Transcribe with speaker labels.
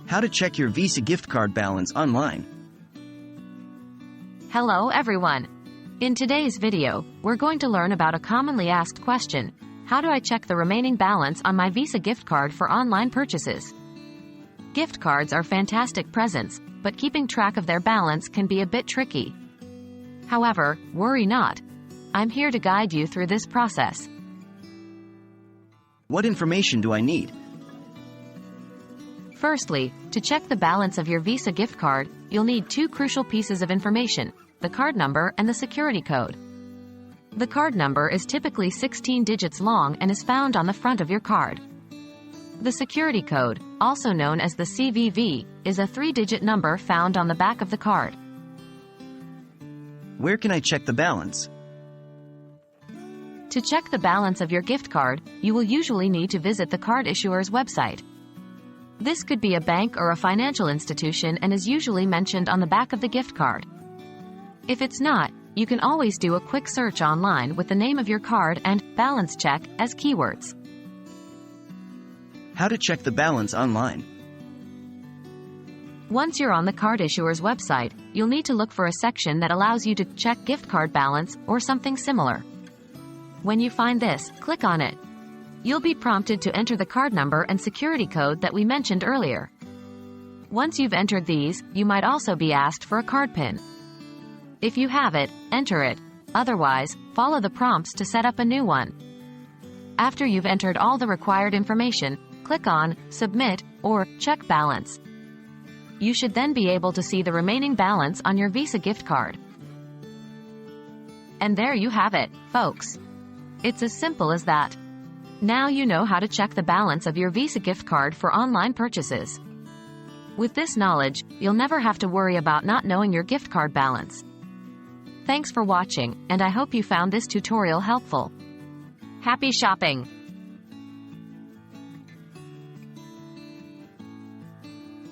Speaker 1: How to check your Visa gift card balance online.
Speaker 2: Hello everyone! In today's video, we're going to learn about a commonly asked question: how do I check the remaining balance on my Visa gift card for online purchases? Gift cards are fantastic presents, but keeping track of their balance can be a bit tricky. However, worry not. I'm here to guide you through this process.
Speaker 1: What information do I need?
Speaker 2: Firstly, to check the balance of your Visa gift card, you'll need two crucial pieces of information: the card number and the security code. The card number is typically 16 digits long and is found on the front of your card. The security code, also known as the CVV, is a 3-digit number found on the back of the card.
Speaker 1: Where can I check the balance?
Speaker 2: To check the balance of your gift card, you will usually need to visit the card issuer's website. This could be a bank or a financial institution and is usually mentioned on the back of the gift card. If it's not, you can always do a quick search online with the name of your card and balance check as keywords.
Speaker 1: How to check the balance online.
Speaker 2: Once you're on the card issuer's website, you'll need to look for a section that allows you to check gift card balance or something similar. When you find this, click on it. You'll be prompted to enter the card number and security code that we mentioned earlier. Once you've entered these, you might also be asked for a card PIN. If you have it, enter it. Otherwise, follow the prompts to set up a new one. After you've entered all the required information, click on Submit or Check Balance. You should then be able to see the remaining balance on your Visa gift card. And there you have it, folks. It's as simple as that. Now you know how to check the balance of your Visa gift card for online purchases. With this knowledge, you'll never have to worry about not knowing your gift card balance. Thanks for watching, and I hope you found this tutorial helpful. Happy shopping!